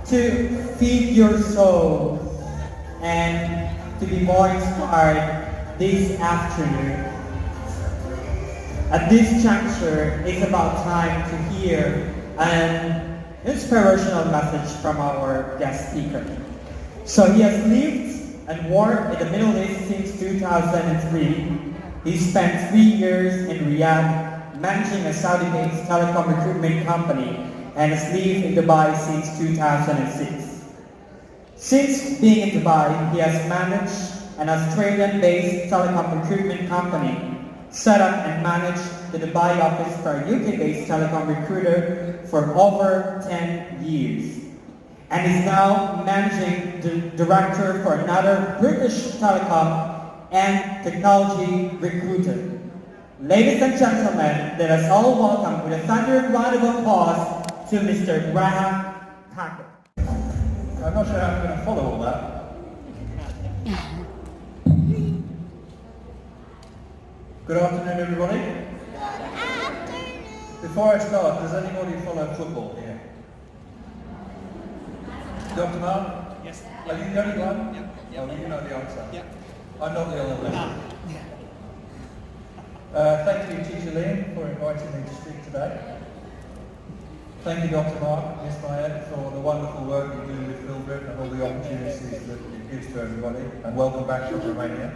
to feed your soul and to be more inspired this afternoon. At this juncture, it's about time to hear an inspirational message from our guest speaker. So he has lived and worked in the Middle East since 2003. He spent 3 years in Riyadh managing a Saudi-based telecom recruitment company and has lived in Dubai since 2006. Since being in Dubai, he has managed an Australian-based telecom recruitment company, set up and managed the Dubai office for a UK-based telecom recruiter for over 10 years, and is now managing director for another British telecom and technology recruiter. Ladies and gentlemen, let us all welcome with a thundering round of applause to Mr. Graham Packard. I'm not sure how I'm going to follow all that. Good afternoon, everybody. Good afternoon. Before I start, does anybody follow football here? Dr. Mark? Yes. Are you the only one? Yeah. Oh, you know the answer. Yeah. I'm not the only one. Thank you, Teacher Liam, for inviting me to speak today. Thank you, Dr. Mark, Ms. Mayed, for the wonderful work you do with FilBrit and all the opportunities that it gives to everybody. And welcome back from Romania.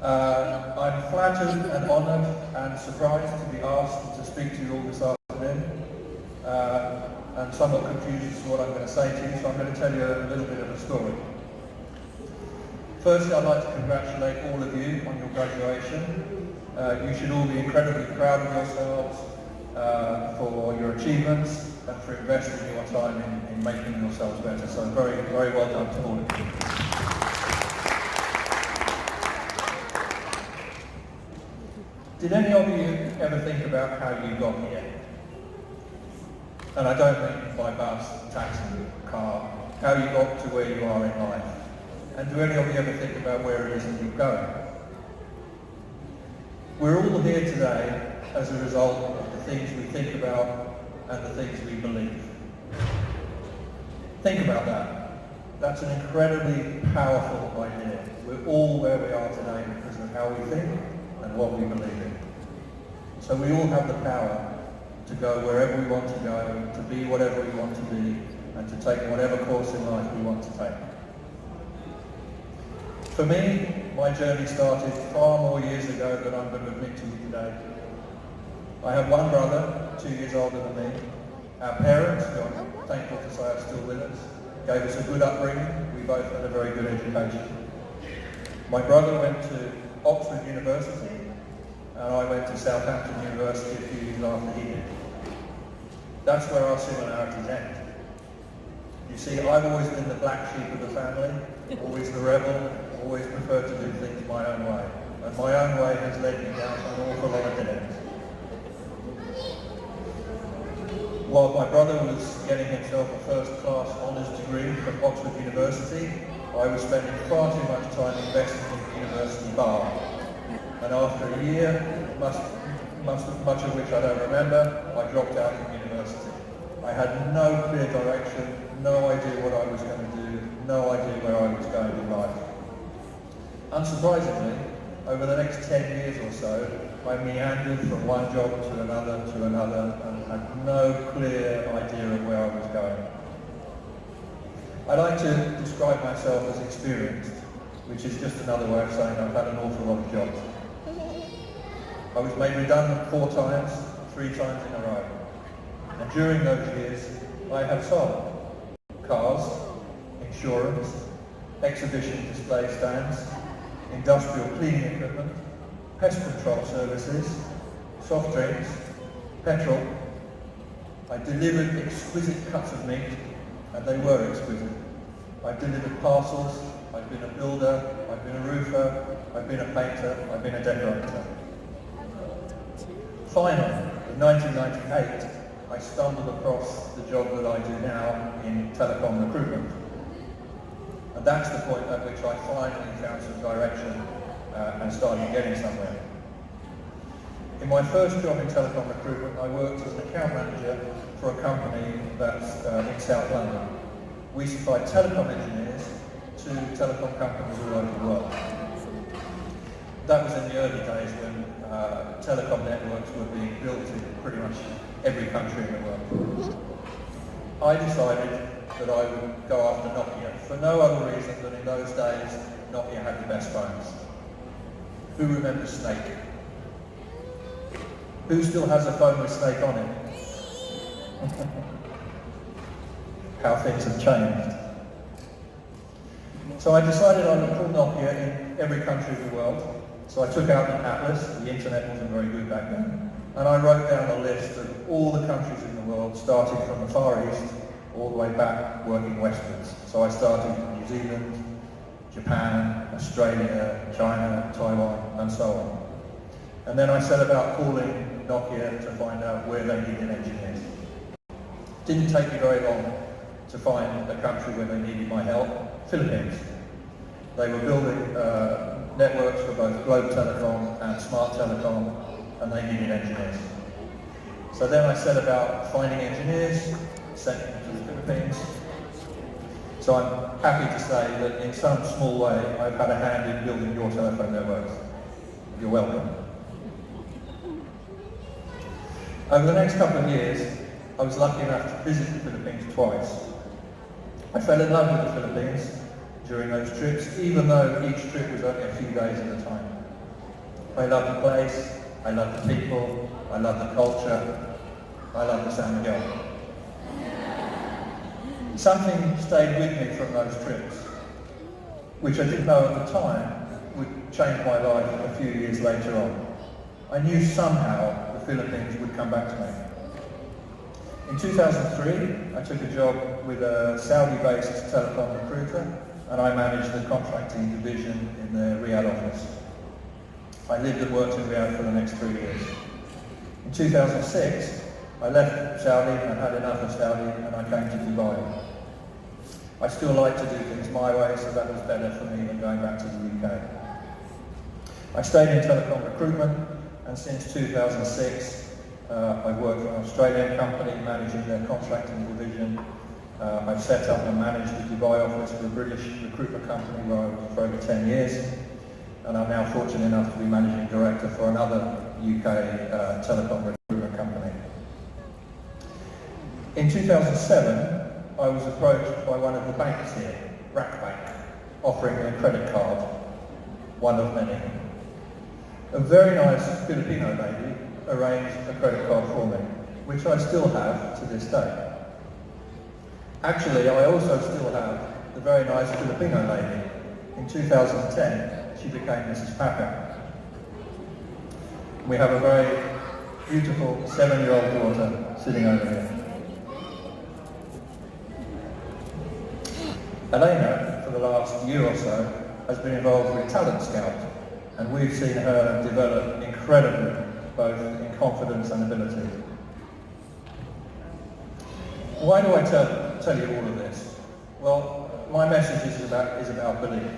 I'm flattered and honoured and surprised to be asked to speak to you all this afternoon. And somewhat confused as to what I'm going to say to you, so I'm going to tell you a little bit of a story. Firstly, I'd like to congratulate all of you on your graduation. You should all be incredibly proud of yourselves for your achievements and for investing your time in making yourselves better. So very, very well done to all of you. Did any of you ever think about how you got here? And I don't mean by bus, taxi, car, how you got to where you are in life. And do any of you ever think about where it is that you're going? We're all here today as a result of the things we think about and the things we believe. Think about that. That's an incredibly powerful idea. We're all where we are today because of how we think and what we believe in. So we all have the power to go wherever we want to go, to be whatever we want to be, and to take whatever course in life we want to take. For me, my journey started far more years ago than I'm going to admit to you today. I have one brother, 2 years older than me. Our parents, who I'm thankful to say are still with us, gave us a good upbringing. We both had a very good education. My brother went to Oxford University, and I went to Southampton University a few years after he did. That's where our similarities end. You see, I've always been the black sheep of the family, always the rebel, always preferred to do things my own way. And my own way has led me down an awful lot of dead ends. While my brother was getting himself a first-class honours degree from Oxford University, I was spending far too much time investing in the university bar. And after a year, much of which I don't remember, I dropped out of university. I had no clear direction, no idea what I was going to do, no idea where I was going in life. Unsurprisingly, over the next 10 years or so, I meandered from one job to another, and had no clear idea of where I was going. I like to describe myself as experienced, which is just another way of saying I've had an awful lot of jobs. I was made redundant 4 times, 3 times in a row. And during those years, I have sold cars, insurance, exhibition display stands, industrial cleaning equipment, pest control services, soft drinks, petrol. I delivered exquisite cuts of meat, and they were exquisite. I delivered parcels, I've been a builder, I've been a roofer, I've been a painter, I've been a decorator. Finally, in 1998, I stumbled across the job that I do now in telecom recruitment. And that's the point at which I finally found some direction and started getting somewhere. In my first job in telecom recruitment, I worked as an account manager for a company that's in South London. We supply telecom engineers to telecom companies all over the world. That was in the early days when telecom networks were being built in pretty much every country in the world. I decided that I would go after Nokia for no other reason than in those days Nokia had the best phones. Who remembers Snake? Who still has a phone with Snake on it? How things have changed. So I decided I would call Nokia in every country of the world. So I took out an atlas, the internet wasn't very good back then, and I wrote down a list of all the countries in the world, starting from the Far East all the way back, working westwards. So I started in New Zealand, Japan, Australia, China, Taiwan, and so on. And then I set about calling Nokia to find out where they needed engineers. Didn't take me very long to find a country where they needed my help, Philippines. They were building networks for both Globe Telecom and Smart Telecom, and they needed engineers. So then I set about finding engineers, sending them to the Philippines. So I'm happy to say that in some small way I've had a hand in building your telephone networks. You're welcome. Over the next couple of years, I was lucky enough to visit the Philippines twice. I fell in love with the Philippines during those trips, even though each trip was only a few days at a time. I love the place, I love the people, I love the culture, I love the San Miguel. Something stayed with me from those trips, which I didn't know at the time would change my life a few years later on. I knew somehow the Philippines would come back to me. In 2003, I took a job with a Saudi-based telecom recruiter, and I managed the contracting division in their Riyadh office. I lived and worked in Riyadh for the next 3 years. In 2006, I left Saudi and had enough of Saudi, and I came to Dubai. I still like to do things my way, so that was better for me than going back to the UK. I stayed in telecom recruitment, and since 2006, I've worked for an Australian company managing their contracting division. I've set up and managed the Dubai office for a British recruitment company where I was for over 10 years. And I'm now fortunate enough to be managing director for another UK telecom recruitment company. In 2007, I was approached by one of the banks here, Rack Bank, offering me a credit card, one of many. A very nice Filipino lady arranged a credit card for me, which I still have to this day. Actually, I also still have the very nice Filipino lady. In 2010, she became Mrs. Packer. We have a very beautiful 7-year-old daughter sitting over here. Elena, for the last year or so, has been involved with Talent Scout, and we've seen her develop incredibly, both in confidence and ability. Why do I tell you all of this? Well, my message is about belief.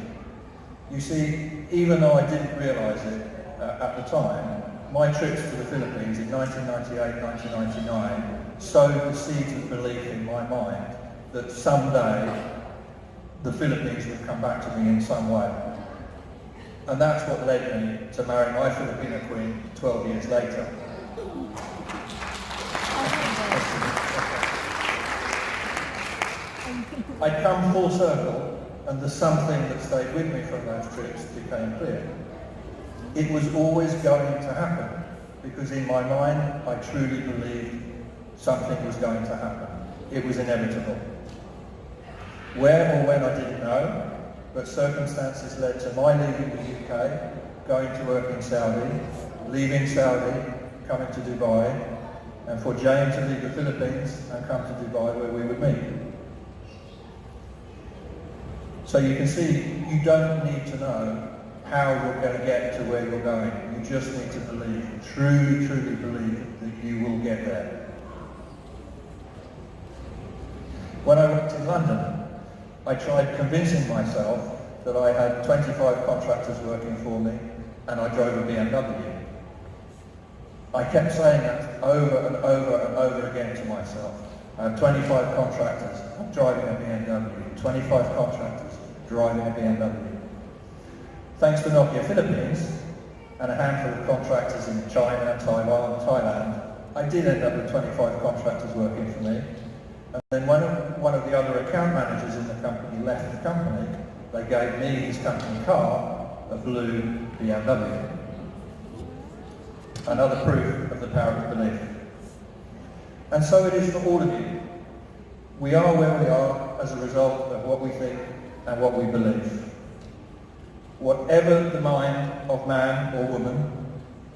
You see, even though I didn't realise it at the time, my trips to the Philippines in 1998, 1999 sowed the seeds of belief in my mind that someday the Philippines would come back to me in some way. And that's what led me to marry my Filipino queen 12 years later. I'd come full circle, and the something that stayed with me from those trips became clear. It was always going to happen, because in my mind, I truly believed something was going to happen. It was inevitable. Where or when I didn't know, but circumstances led to my leaving the UK, going to work in Saudi, leaving Saudi, coming to Dubai, and for Jane to leave the Philippines and come to Dubai where we would meet. So you can see, you don't need to know how you're going to get to where you're going. You just need to believe, truly, truly believe that you will get there. When I worked in London, I tried convincing myself that I had 25 contractors working for me and I drove a BMW. I kept saying that over and over and over again to myself. I have 25 contractors driving a BMW, 25 contractors driving a BMW. Thanks to Nokia Philippines and a handful of contractors in China, Taiwan, Thailand, I did end up with 25 contractors working for me. And then when one of the other account managers in the company left the company, they gave me his company car, a blue BMW. Another proof of the power of belief. And so it is for all of you. We are where we are as a result of what we think and what we believe. Whatever the mind of man or woman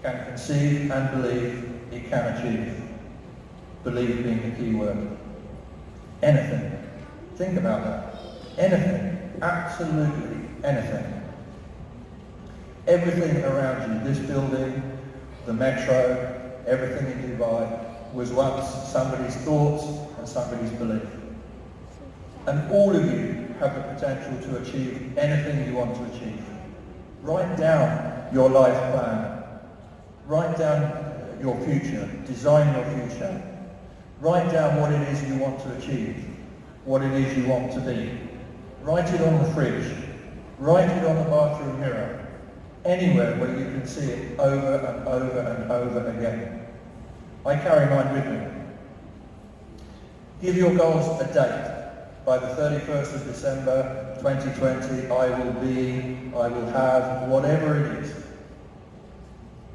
can conceive and believe, it can achieve. Believe being the key word. Anything. Think about that. Anything. Absolutely anything. Everything around you, this building, the metro, everything in Dubai, was once somebody's thoughts and somebody's belief. And all of you have the potential to achieve anything you want to achieve. Write down your life plan. Write down your future. Design your future. Write down what it is you want to achieve. What it is you want to be. Write it on the fridge. Write it on the bathroom mirror. Anywhere where you can see it over and over and over again. I carry mine with me. Give your goals a date. By the 31st of December 2020, I will have, whatever it is.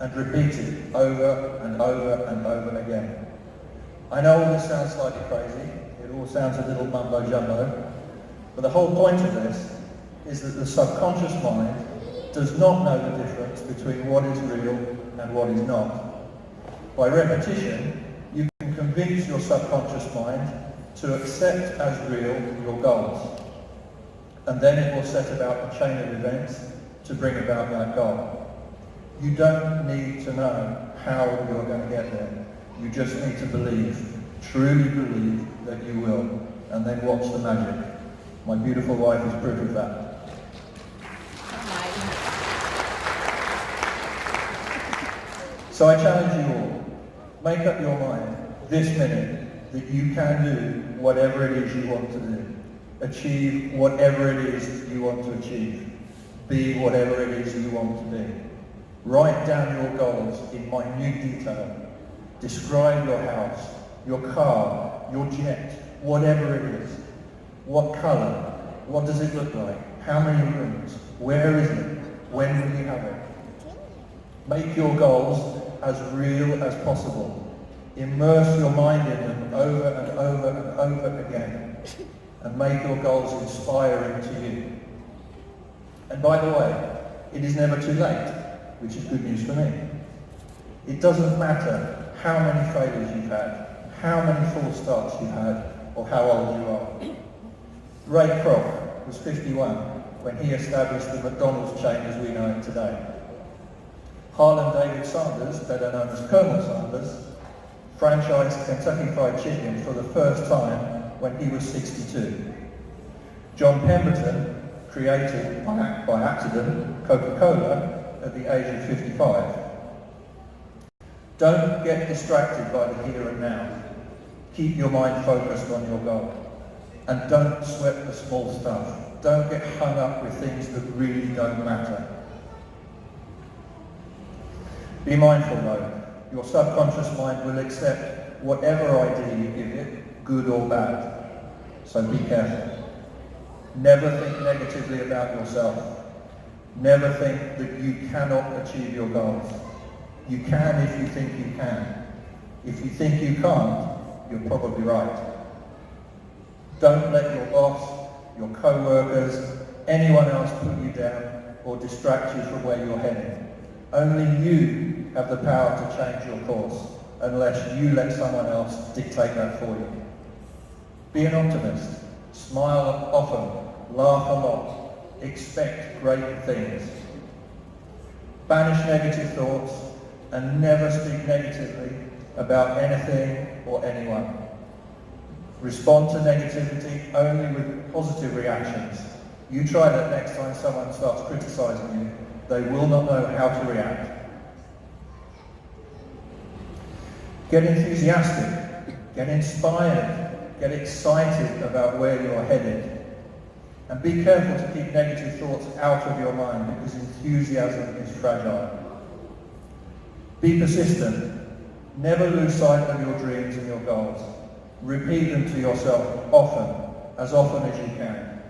And repeat it over and over and over again. I know all this sounds slightly crazy. It all sounds a little mumbo jumbo. But the whole point of this is that the subconscious mind does not know the difference between what is real and what is not. By repetition, you can convince your subconscious mind to accept as real your goals. And then it will set about a chain of events to bring about that goal. You don't need to know how you're going to get there. You just need to believe, truly believe that you will, and then watch the magic. My beautiful wife is proof of that. So I challenge you all, make up your mind this minute that you can do whatever it is you want to do. Achieve whatever it is you want to achieve. Be whatever it is you want to be. Write down your goals in minute detail. Describe your house, your car, your jet, whatever it is. What colour? What does it look like? How many rooms? Where is it? When will you have it? Make your goals as real as possible. Immerse your mind in them over and over and over again. And make your goals inspiring to you. And by the way, it is never too late, which is good news for me. It doesn't matter how many failures you've had, how many false starts you've had, or how old you are. Ray Kroc was 51 when he established the McDonald's chain as we know it today. Harlan David Sanders, better known as Colonel Sanders, franchised Kentucky Fried Chicken for the first time when he was 62. John Pemberton created, by accident, Coca-Cola at the age of 55. Don't get distracted by the here and now. Keep your mind focused on your goal. And don't sweat the small stuff. Don't get hung up with things that really don't matter. Be mindful though. Your subconscious mind will accept whatever idea you give it, good or bad. So be careful. Never think negatively about yourself. Never think that you cannot achieve your goals. You can if you think you can. If you think you can't, you're probably right. Don't let your boss, your co-workers, anyone else put you down or distract you from where you're heading. Only you have the power to change your course, unless you let someone else dictate that for you. Be an optimist. Smile often. Laugh a lot. Expect great things. Banish negative thoughts and never speak negatively about anything or anyone. Respond to negativity only with positive reactions. You try that next time someone starts criticizing you, they will not know how to react. Get enthusiastic, get inspired, get excited about where you're headed. And be careful to keep negative thoughts out of your mind because enthusiasm is fragile. Be persistent. Never lose sight of your dreams and your goals. Repeat them to yourself often as you can.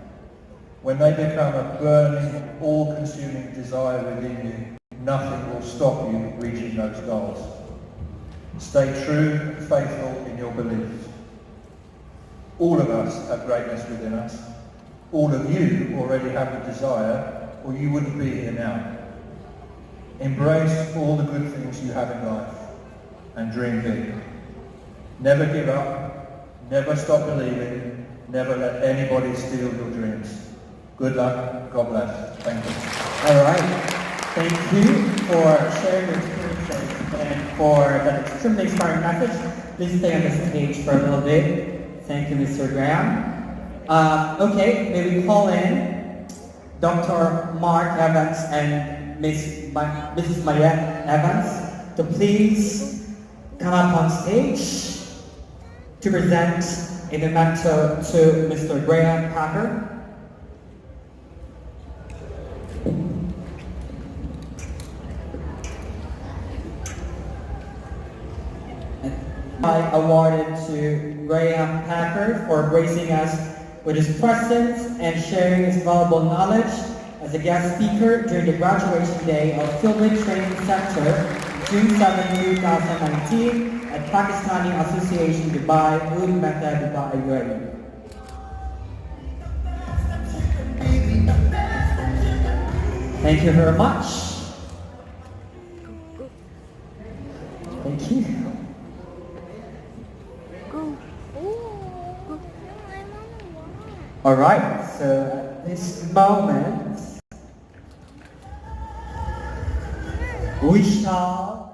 When they become a burning, all-consuming desire within you, nothing will stop you reaching those goals. Stay true and faithful in your beliefs. All of us have greatness within us. All of you already have the desire, or you wouldn't be here now. Embrace all the good things you have in life and dream big. Never give up, never stop believing, never let anybody steal your dreams. Good luck, God bless. Thank you. All right. Thank you for sharing your experiences and for that extremely inspiring message. Please stay on the stage for a little bit. Thank you, Mr. Graham. Okay, may we call in Dr. Mark Evans and Mrs. Maria Evans to please come up on stage to present a memento to Mr. Graham Packer. I awarded to Graham Packer for gracing us with his presence and sharing his valuable knowledge as a guest speaker during the graduation day of FilBrit Training Center, June 7, 2019 at Pakistani Association Dubai, Oud Mecca, Dubai, UAE. Thank you very much. Thank you. All right, so at this moment, we shall